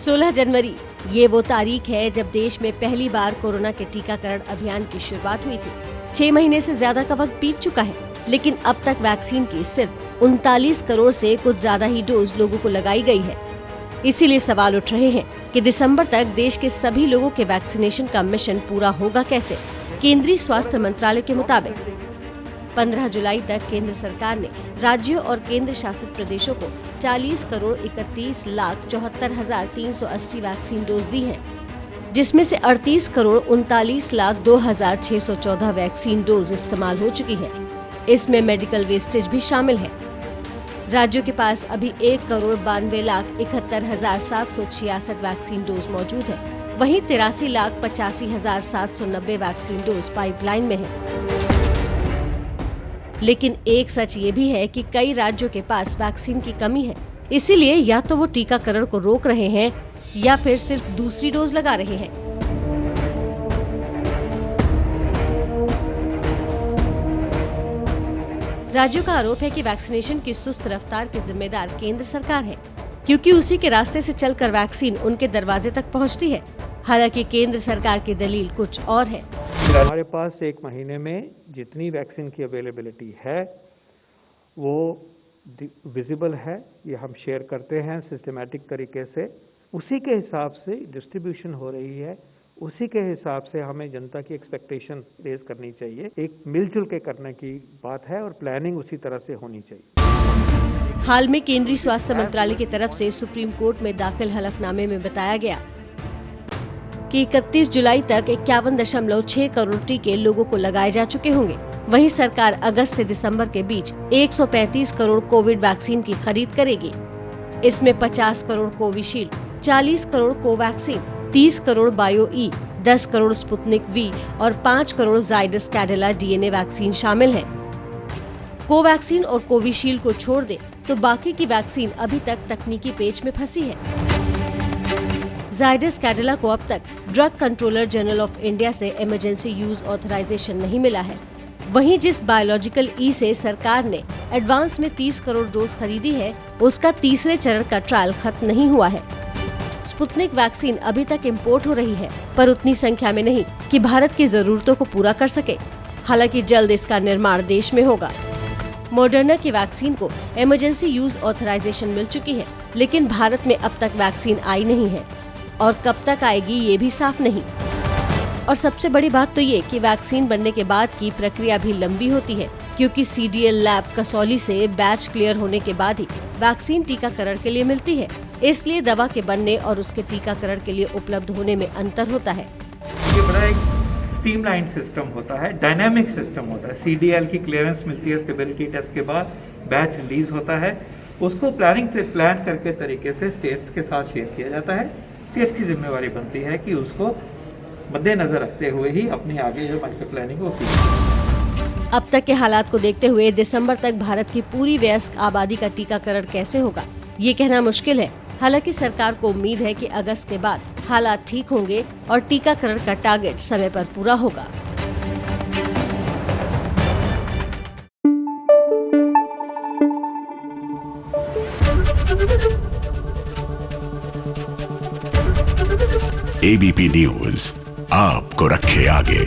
16 जनवरी ये वो तारीख है जब देश में पहली बार कोरोना के टीकाकरण अभियान की शुरुआत हुई थी। 6 महीने से ज्यादा का वक्त बीत चुका है, लेकिन अब तक वैक्सीन की सिर्फ 39 करोड़ से कुछ ज्यादा ही डोज लोगों को लगाई गई है। इसीलिए सवाल उठ रहे हैं कि दिसंबर तक देश के सभी लोगों के वैक्सीनेशन का मिशन पूरा होगा कैसे। केंद्रीय स्वास्थ्य मंत्रालय के मुताबिक 15 जुलाई तक केंद्र सरकार ने राज्यों और केंद्र शासित प्रदेशों को 40,31,74,380 वैक्सीन डोज दी हैं, जिसमें से 38,39,02,614 वैक्सीन डोज इस्तेमाल हो चुकी है। इसमें मेडिकल वेस्टेज भी शामिल है। राज्यों के पास अभी 1,72,71,766 वैक्सीन डोज मौजूद है। वहीं 83,85,790 वैक्सीन डोज पाइपलाइन में है। लेकिन एक सच ये भी है कि कई राज्यों के पास वैक्सीन की कमी है, इसीलिए या तो वो टीकाकरण को रोक रहे हैं या फिर सिर्फ दूसरी डोज लगा रहे हैं। राज्यों का आरोप है कि वैक्सीनेशन की सुस्त रफ्तार की जिम्मेदार केंद्र सरकार है, क्योंकि उसी के रास्ते से चलकर वैक्सीन उनके दरवाजे तक पहुंचती है। हालांकि केंद्र सरकार की दलील कुछ और है। हमारे पास 1 महीने में जितनी वैक्सीन की अवेलेबिलिटी है वो विजिबल है, ये हम शेयर करते हैं सिस्टमैटिक तरीके से। उसी के हिसाब से डिस्ट्रीब्यूशन हो रही है, उसी के हिसाब से हमें जनता की एक्सपेक्टेशन रेज करनी चाहिए। एक मिलजुल के करने की बात है और प्लानिंग उसी तरह से होनी चाहिए। हाल में केंद्रीय स्वास्थ्य मंत्रालय की तरफ से सुप्रीम कोर्ट में दाखिल हलफनामे में बताया गया कि 31 जुलाई तक 51.6 करोड़ टीके लोगों को लगाए जा चुके होंगे। वहीं सरकार अगस्त से दिसंबर के बीच 135 करोड़ कोविड वैक्सीन की खरीद करेगी। इसमें 50 crore Covishield, 40 crore Covaxin, 30 crore Bio E, 10 crore Sputnik V और 5 करोड़ जाइडस कैडिला डीएनए वैक्सीन शामिल है। कोवैक्सीन और कोविशील्ड को छोड़ दे तो बाकी की वैक्सीन अभी तक तकनीकी पेच में फंसी है। जाइडस कैडिला को अब तक drug controller general of India से इमरजेंसी यूज ऑथराइजेशन नहीं मिला है। वहीं जिस बायोलॉजिकल ई से सरकार ने एडवांस में 30 करोड़ डोज खरीदी है, उसका तीसरे चरण का ट्रायल खत्म नहीं हुआ है। स्पुतनिक वैक्सीन अभी तक इंपोर्ट हो रही है, पर उतनी संख्या में नहीं कि भारत की जरूरतों को पूरा कर सके। हालांकि जल्द इसका निर्माण देश में होगा। मॉडर्ना की वैक्सीन को इमरजेंसी यूज ऑथराइजेशन मिल चुकी है, लेकिन भारत में अब तक वैक्सीन आई नहीं है और कब तक आएगी ये भी साफ नहीं। और सबसे बड़ी बात तो ये कि वैक्सीन बनने के बाद की प्रक्रिया भी लंबी होती है, क्योंकि सीडीएल लैब कसौली से बैच क्लियर होने के बाद ही वैक्सीन टीकाकरण के लिए मिलती है। इसलिए दवा के बनने और उसके टीकाकरण के लिए उपलब्ध होने में अंतर होता है। ये बड़ा एक स्ट्रीमलाइन सिस्टम होता है, डायनामिक सिस्टम होता है। सीडीएल की क्लियरेंस मिलती है, स्टेबिलिटी टेस्ट के बाद बैच रिलीज होता है। उसको प्लान करके तरीके से स्टेट्स के साथ शेयर किया जाता है। स्टेट की जिम्मेवारी बनती है कि उसको मद्देनजर रखते हुए ही अपनी आगे जो मार्केट प्लानिंग होती है। अब तक के हालात को देखते हुए दिसंबर तक भारत की पूरी वयस्क आबादी का टीकाकरण कैसे होगा, ये कहना मुश्किल है। हालांकि सरकार को उम्मीद है कि अगस्त के बाद हालात ठीक होंगे और टीकाकरण का टारगेट समय पर पूरा होगा। एबीपी न्यूज आपको रखे आगे।